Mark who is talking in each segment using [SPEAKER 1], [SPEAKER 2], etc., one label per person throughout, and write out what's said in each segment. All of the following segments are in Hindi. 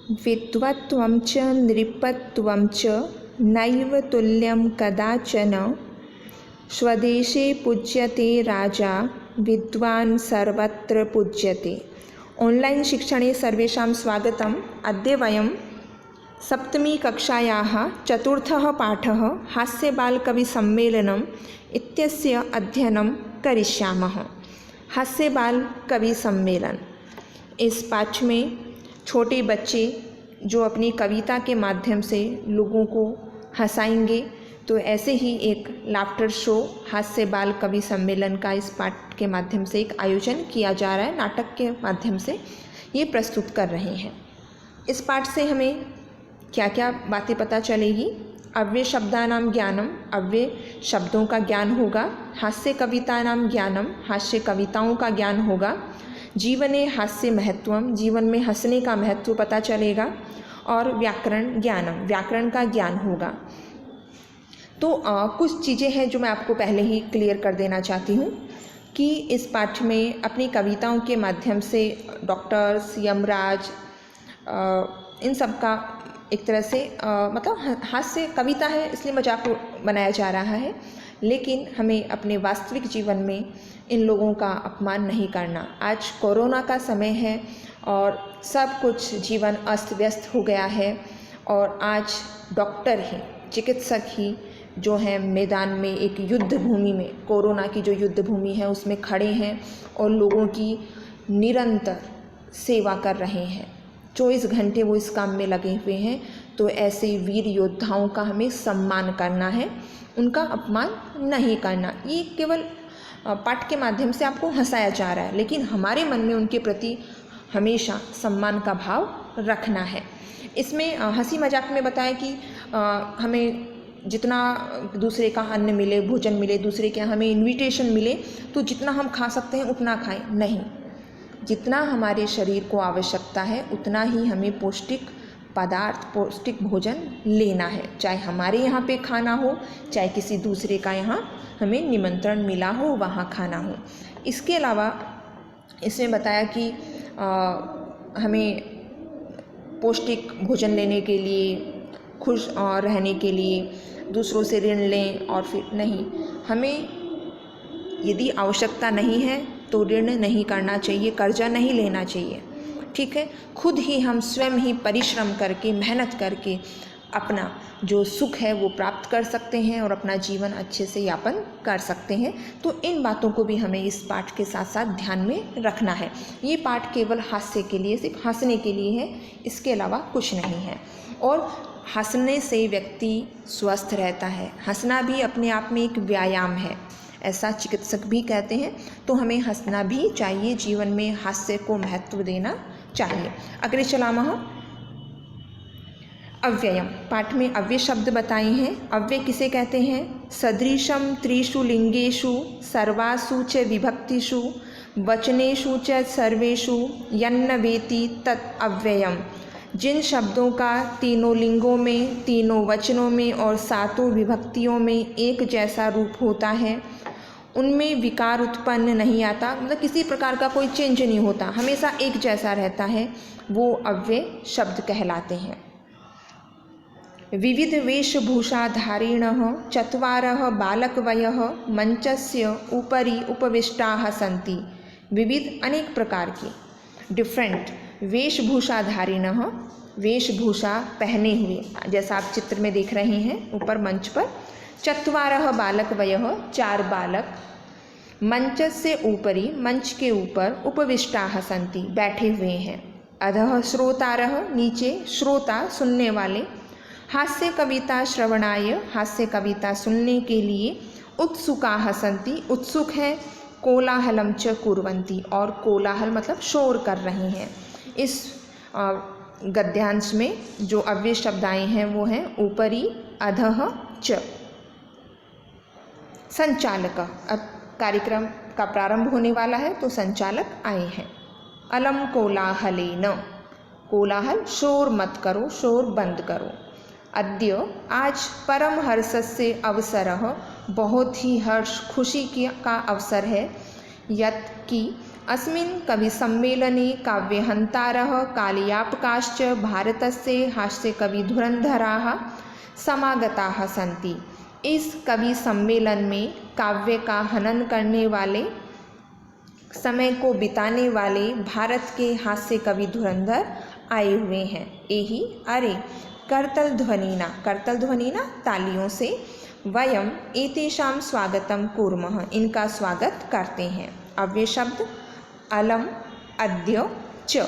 [SPEAKER 1] विद्वत्त्वं च नृपत्वं च नैव तुल्यं कदाचन। स्वदेशे पूज्यते राजा विद्वान् सर्वत्र पूज्यते। ऑनलाइन शिक्षणे सर्वेषां स्वागतम्। अद्य वयं सप्तमी कक्षायाः चतुर्थः पाठः हास्यबालकविसम्मेलनम् इत्यस्य अध्ययनं करिष्यामः। हास्यबालकविसम्मेलन, इस पाठ में छोटे बच्चे जो अपनी कविता के माध्यम से लोगों को हंसाएंगे, तो ऐसे ही एक लाफ्टर शो हास्य बाल कवि सम्मेलन का इस पाठ के माध्यम से एक आयोजन किया जा रहा है। नाटक के माध्यम से ये प्रस्तुत कर रहे हैं। इस पाठ से हमें क्या क्या बातें पता चलेगी? अव्यय शब्दानां ज्ञानम, अव्यय शब्दों का ज्ञान होगा। हास्य कवितानां ज्ञानम, हास्य कविताओं का ज्ञान होगा। जीवने हास्य महत्वम, जीवन में हंसने का महत्व पता चलेगा। और व्याकरण ज्ञानम, व्याकरण का ज्ञान होगा। तो कुछ चीज़ें हैं जो मैं आपको पहले ही क्लियर कर देना चाहती हूँ कि इस पाठ में अपनी कविताओं के माध्यम से डॉक्टर्स, यमराज, इन सब का एक तरह से मतलब हास्य कविता है इसलिए मजाक बनाया जा रहा है, लेकिन हमें अपने वास्तविक जीवन में इन लोगों का अपमान नहीं करना। आज कोरोना का समय है और सब कुछ जीवन अस्त व्यस्त हो गया है और आज डॉक्टर ही, चिकित्सक ही जो हैं मैदान में, एक युद्ध भूमि में, कोरोना की जो युद्ध भूमि है उसमें खड़े हैं और लोगों की निरंतर सेवा कर रहे हैं। 24 घंटे वो इस काम में लगे हुए हैं। तो ऐसे वीर योद्धाओं का हमें सम्मान करना है, उनका अपमान नहीं करना। ये केवल पाठ के माध्यम से आपको हंसाया जा रहा है, लेकिन हमारे मन में उनके प्रति हमेशा सम्मान का भाव रखना है। इसमें हंसी मजाक में बताया कि हमें जितना दूसरे का अन्न मिले, भोजन मिले, दूसरे के हमें इन्विटेशन मिले तो जितना हम खा सकते हैं उतना खाएं, नहीं, जितना हमारे शरीर को आवश्यकता है उतना ही हमें पौष्टिक पदार्थ, पौष्टिक भोजन लेना है। चाहे हमारे यहाँ पे खाना हो, चाहे किसी दूसरे का यहाँ हमें निमंत्रण मिला हो वहाँ खाना हो। इसके अलावा इसमें बताया कि हमें पौष्टिक भोजन लेने के लिए, खुश रहने के लिए दूसरों से ऋण लें और फिर नहीं, हमें यदि आवश्यकता नहीं है तो ऋण नहीं करना चाहिए, कर्जा नहीं लेना चाहिए, ठीक है। खुद ही हम स्वयं ही परिश्रम करके, मेहनत करके अपना जो सुख है वो प्राप्त कर सकते हैं और अपना जीवन अच्छे से यापन कर सकते हैं। तो इन बातों को भी हमें इस पाठ के साथ साथ ध्यान में रखना है। ये पाठ केवल हास्य के लिए, सिर्फ हंसने के लिए है, इसके अलावा कुछ नहीं है। और हंसने से व्यक्ति स्वस्थ रहता है। हंसना भी अपने आप में एक व्यायाम है, ऐसा चिकित्सक भी कहते हैं। तो हमें हंसना भी चाहिए, जीवन में हास्य को महत्व देना चाहिए। अग्रे चलामः। अव्ययम, पाठ में अव्यय शब्द बताए हैं। अव्यय किसे कहते हैं? सदृशम त्रिषु लिंगेषु सर्वासु च विभक्तिषु वचनेषु च सर्वेषु यन्न वेति तत् अव्ययम। जिन शब्दों का तीनों लिंगों में, तीनों वचनों में और सातों विभक्तियों में एक जैसा रूप होता है, उनमें विकार उत्पन्न नहीं आता, मतलब किसी प्रकार का कोई चेंज नहीं होता, हमेशा एक जैसा रहता है, वो अव्यय शब्द कहलाते हैं। विविध वेशभूषाधारिणः चत्वारः बालकवयः मंचस्य उपरि उपविष्टाः सन्ति। विविध, अनेक प्रकार की, डिफरेंट वेशभूषाधारिणः, वेशभूषा पहने हुए, जैसा आप चित्र में देख रहे हैं ऊपर मंच पर। चत्वारः बालकवयः, 4 बालक, मंचस्य ऊपरी, मंच के ऊपर, उपविष्टाः सन्ति, बैठे हुए हैं। अधः श्रोतारः, नीचे श्रोता, सुनने वाले। हास्य कविता श्रवणाय, हास्य कविता सुनने के लिए। उत्सुकाः सन्ति, उत्सुक है। कोलाहलं च कुर्वन्ति, और कोलाहल मतलब शोर कर रहे हैं। इस गद्यांश में जो अव्यय शब्द आए हैं वो हैं ऊपरी, अधः, च। संचालक, अब कार्यक्रम का प्रारंभ होने वाला है तो संचालक आए हैं। अलम कोलाहलेन, कोलाहल, शोर मत करो, शोर बंद करो। अद्य, आज, परम हर्षस्य अवसरः, बहुत ही हर्ष, खुशी का अवसर है। यत्, कि अस्मिन् कविसम्मेलने काव्यहन्तारः कालियापकाश्च भारतस्य हास्यकविधुरन्धराः समागताः सन्ति। इस कवि सम्मेलन में काव्य का हनन करने वाले, समय को बिताने वाले भारत के हास्य कवि धुरंधर आए हुए हैं। यही अरे करतल ध्वनिना तालियों से वयम एतेषां स्वागतम कुर्मः, इनका स्वागत करते हैं। अव्यय शब्द अलम अद्य च।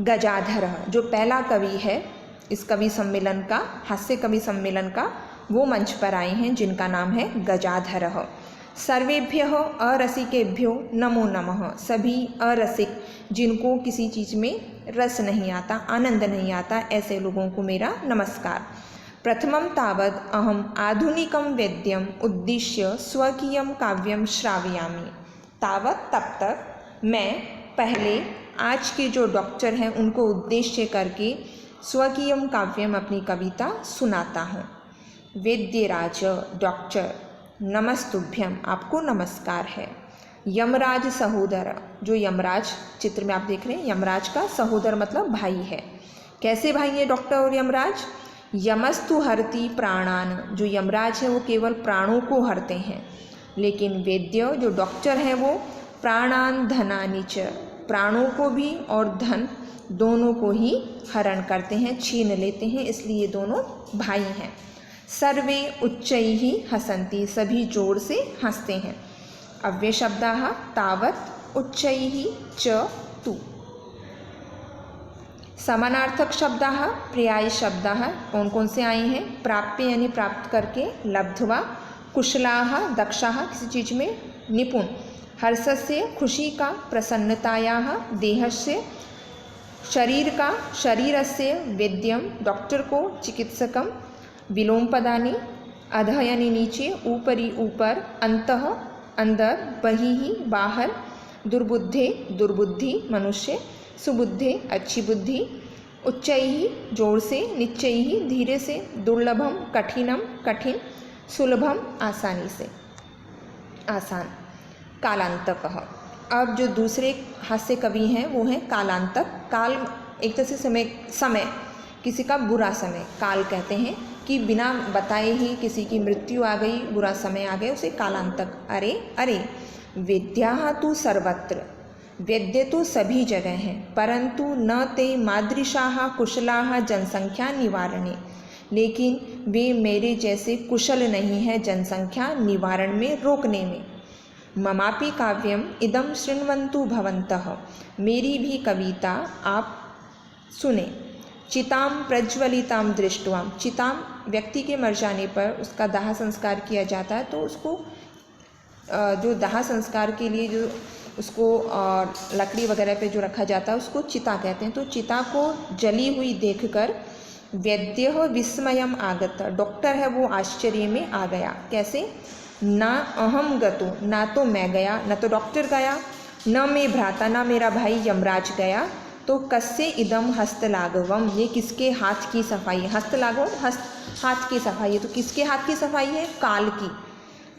[SPEAKER 1] गजाधर जो पहला कवि है इस कवि सम्मेलन का, हास्य कवि सम्मेलन का, वो मंच पर आए हैं जिनका नाम है गजाधर। सर्वेभ्यः अरसिकेभ्यो नमो नमः, सभी अरसिक जिनको किसी चीज़ में रस नहीं आता, आनंद नहीं आता, ऐसे लोगों को मेरा नमस्कार। प्रथमं तावद् अहम आधुनिकं वेद्यम उद्दिश्य स्वकीयं काव्यम श्रावयामि। तावत तब तक मैं पहले आज के जो डॉक्टर हैं उनको उद्देश्य करके स्वकीयम काव्यम अपनी कविता सुनाता हूँ। वेद्यराज डॉक्टर नमस्तुभ्यम, आपको नमस्कार है। यमराज सहोदर जो यमराज चित्र में आप देख रहे हैं, यमराज का सहोदर मतलब भाई है। कैसे भाई है डॉक्टर और यमराज? यमस्तु हरति प्राणान, जो यमराज है वो केवल प्राणों को हरते हैं, लेकिन वेद्य जो डॉक्टर हैं वो प्राणान धनानि च, प्राणों को भी और धन दोनों को ही हरण करते हैं, छीन लेते हैं, इसलिए दोनों भाई हैं। सर्वे उच्चैः हसन्ति, सभी जोर से हंसते हैं। अव्यय शब्दाः तावत् उच्चैः च तु। समानार्थक शब्दाः पर्याय शब्दाः कौन कौन से आए हैं? प्राप्य यानी प्राप्त करके, लब्ध्वा, कुशलाः दक्षाः किसी चीज़ में निपुण, हर्षस्य खुशी का, प्रसन्नतायाः देहस्य शरीर का, शरीरस्य वेद्यम डॉक्टर को, चिकित्सकम विलोम पदानि, अधः यानी नीचे, ऊपरी ऊपर, अंतः अंदर, बहिः बाहर, दुर्बुद्धे दुर्बुद्धि मनुष्य, सुबुद्धे अच्छी बुद्धि, उच्चैः जोर से, निच्चैः धीरे से, दुर्लभम कठिनम कठिन, सुलभम आसानी से, आसान। कालांतकः, अब जो दूसरे हास्य कवि हैं वो हैं कालांतक। काल एक तरह से समय किसी का बुरा समय काल कहते हैं, कि बिना बताए ही किसी की मृत्यु आ गई, बुरा समय आ गया, उसे कालांतक। अरे अरे वेद्याः तु सर्वत्र, वेद्य तो सभी जगह हैं, परंतु न ते मादृशाः कुशलाः जनसंख्या निवारणे, लेकिन वे मेरे जैसे कुशल नहीं हैं जनसंख्या निवारण में, रोकने में। ममापि काव्यम इदं शृण्वन्तु भवन्तः, मेरी भी कविता आप सुने। चितां प्रज्वलितां दृष्ट्वा, चितां व्यक्ति के मर जाने पर उसका दाह संस्कार किया जाता है, तो उसको जो दाह संस्कार के लिए जो उसको लकड़ी वगैरह पे जो रखा जाता है उसको चिता कहते हैं। तो चिता को जली हुई देखकर वैद्यः विस्मयम् आगत, डॉक्टर है वो आश्चर्य में आ गया। कैसे? ना अहम गतो, ना तो मैं गया, ना तो डॉक्टर गया, न मे भ्राता, ना मेरा भाई यमराज गया, तो कस्य इदम हस्तलाघवम, ये किसके हाथ की सफाई है? हस्तलाघवम हाथ की सफाई है, तो किसके हाथ की सफाई है? काल की।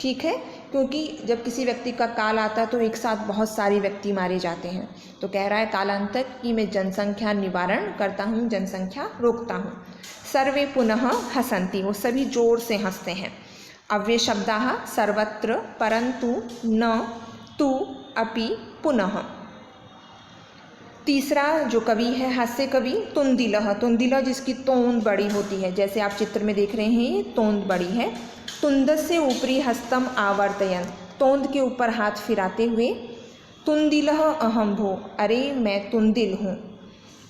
[SPEAKER 1] ठीक है, क्योंकि जब किसी व्यक्ति का काल आता है तो एक साथ बहुत सारे व्यक्ति मारे जाते हैं। तो कह रहा है कालांतक कि मैं जनसंख्या निवारण करता हूँ, जनसंख्या रोकता हूँ। सर्वे पुनः हसन्ति, वो सभी जोर से हंसते हैं। अव्यय शब्दाः सर्वत्र, परंतु, न, तु, अपि, पुनः। तीसरा जो कवि है हास्य कवि तुंदिलः, तुंदिलः जिसकी तोंद बड़ी होती है, जैसे आप चित्र में देख रहे हैं ये तोंद बड़ी है। तुंदस्य ऊपरी हस्तम आवर्तयन, तोंद के ऊपर हाथ फिराते हुए। तुंदिलः अहम भो, अरे मैं तुंदिल हूँ।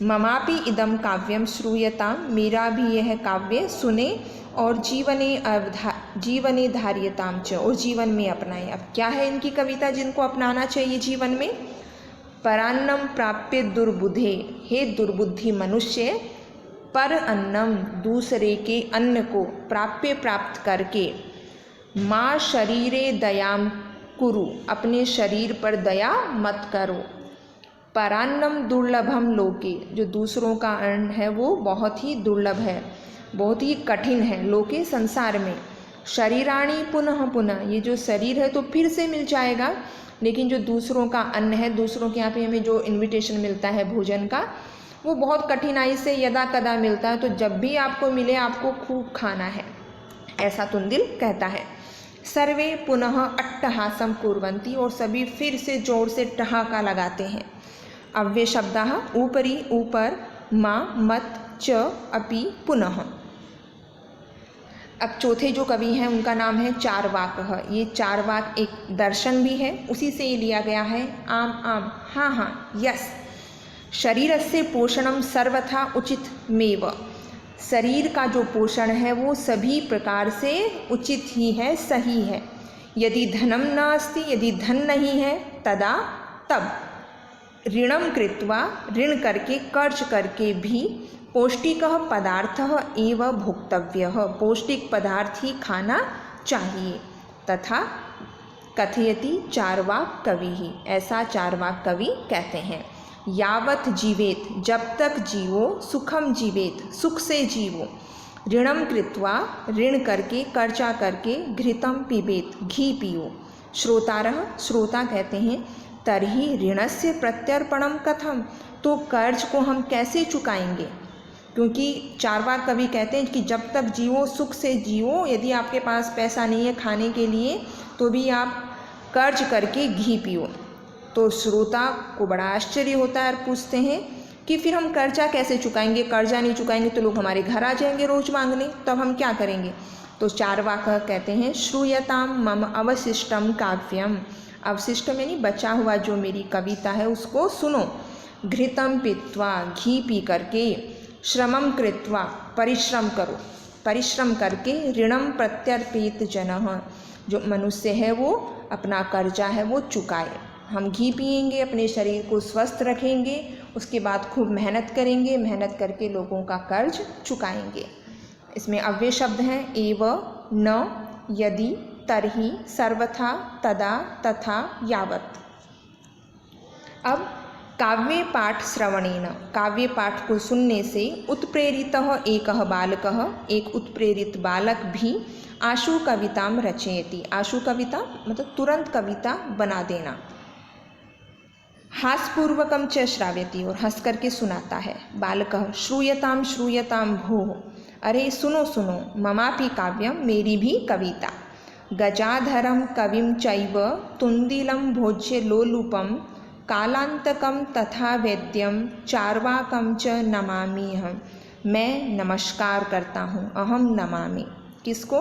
[SPEAKER 1] ममापि इदम काव्यम श्रूयताम, मेरा भी यह काव्य सुने और जीवने धार्यताम च, और जीवन में अपनाएं। अब क्या है इनकी कविता जिनको अपनाना चाहिए जीवन में? परान्नम प्राप्य दुर्बुद्धे, हे दुर्बुद्धि मनुष्य, पर अन्नम दूसरे के अन्न को, प्राप्य प्राप्त करके, माँ शरीरे दयाम कुरु, अपने शरीर पर दया मत करो। परान्नम दुर्लभम लोके, जो दूसरों का अन्न है वो बहुत ही दुर्लभ है, बहुत ही कठिन है, लोके संसार में। शरीराणी पुनः पुनः, ये जो शरीर है तो फिर से मिल जाएगा, लेकिन जो दूसरों का अन्न है, दूसरों के यहाँ पे हमें जो इनविटेशन मिलता है भोजन का, वो बहुत कठिनाई से यदा कदा मिलता है, तो जब भी आपको मिले आपको खूब खाना है, ऐसा तुंदिल कहता है। सर्वे पुनः अट्टहासम कुर्वन्ति, और सभी फिर से जोर से ठहाका लगाते हैं। अव्यय शब्दाः ऊपरी ऊपर, माँ मत च अपि पुनः। अब चौथे जो कवि हैं उनका नाम है चार्वाकः। ये चार्वाक एक दर्शन भी है, उसी से ये लिया गया है। आम आम, हाँ हाँ, यस। शरीरस्य पोषणम सर्वथा उचितमेव। शरीर का जो पोषण है वो सभी प्रकार से उचित ही है, सही है। यदि धनम नास्ति, यदि धन नहीं है, तदा तब ऋणम कृत्वा, ऋण करके, कर्ज करके भी, पौष्टिकः पदार्थः एव भोक्तव्यः, पौष्टिक पदार्थ ही खाना चाहिए। तथा कथयति चार्वाक कवि ही, ऐसा चार्वाक कवि कहते हैं। यावत जीवेत, जब तक जीवो, सुखम जीवेत, सुख से जीवो, ऋणम कृत्वा, ऋण करके, कर्जा करके, घृतम पिबेत, घी पियो। श्रोतारः, श्रोता कहते हैं, तर्हि ऋणस्य प्रत्यर्पणम कथम, तो कर्ज को हम कैसे चुकाएंगे। क्योंकि चार्वाक कवि कहते हैं कि जब तक जीवो सुख से जीवो, यदि आपके पास पैसा नहीं है खाने के लिए तो भी आप कर्ज करके घी पियो। तो श्रोता को बड़ा आश्चर्य होता है और पूछते हैं कि फिर हम कर्जा कैसे चुकाएंगे, कर्जा नहीं चुकाएंगे तो लोग हमारे घर आ जाएंगे रोज मांगने, तब हम क्या करेंगे। तो चार्वाक कहते हैं, श्रूयताम मम अवशिष्टम काव्यम, अवशिष्ट में नहीं, बचा हुआ जो मेरी कविता है उसको सुनो। घृतम पीत्वा, घी पी करके, श्रमम कृत्वा, परिश्रम करो, परिश्रम करके, ऋणम प्रत्यर्पित जनः, जो मनुष्य है वो अपना कर्जा है वो चुकाए। हम घी पिएंगे, अपने शरीर को स्वस्थ रखेंगे, उसके बाद खूब मेहनत करेंगे, मेहनत करके लोगों का कर्ज चुकाएंगे। इसमें अव्यय शब्द हैं एव, न, यदि, तर्हि, सर्वथा, तदा, तथा, यावत। अब काव्य पाठ श्रवणेन, काव्य पाठ को सुनने से उत्प्रेरितः एकः बालकः, एक उत्प्रेरित बालक भी आशु कविताम रचयति, आशु कविता मतलब तुरंत कविता बना देना। हासपूर्वकम च श्राव्यति, और हंस करके सुनाता है। बालकः श्रूयताम श्रूयताम भोः, अरे सुनो सुनो, ममापि काव्यम, मेरी भी कविता। गजाधरम कविम चैव तुंदिलं भोज्य लोलुपम, कालांतकम तथा वेद्यम चार्वाकम च नमामि अहम्, मैं नमस्कार करता हूँ, अहम नमामि, किसको।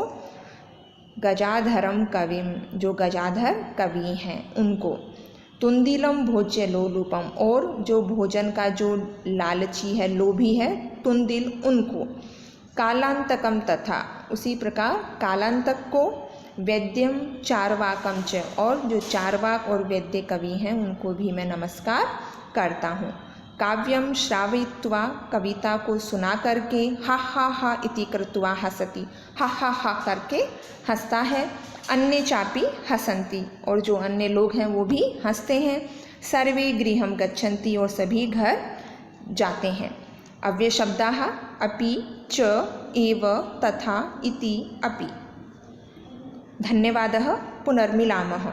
[SPEAKER 1] गजाधरम कविम, जो गजाधर कवि हैं उनको। तुंदिलम भोज्य लोलुपम, और जो भोजन का जो लालची है, लोभी है, तुंदिल उनको। कालांतकम तथा, उसी प्रकार कालांतक को। वैद्यम चार्वाकम च, और जो चार्वाक और वैद्य कवि हैं उनको भी मैं नमस्कार करता हूँ। काव्यम श्रावयित्वा, कविता को सुना करके, हा हा हा इति कृत्वा हसति, हा हा हा करके हंसता है। अन्य चापी हसंती, और जो अन्य लोग हैं वो भी हंसते हैं। सर्वे गृहम गच्छन्ति, और सभी घर जाते हैं। अव्यय शब्दाः अपि, च, एव, तथा, इति, अपि। धन्यवादः, पुनर्मिलामः।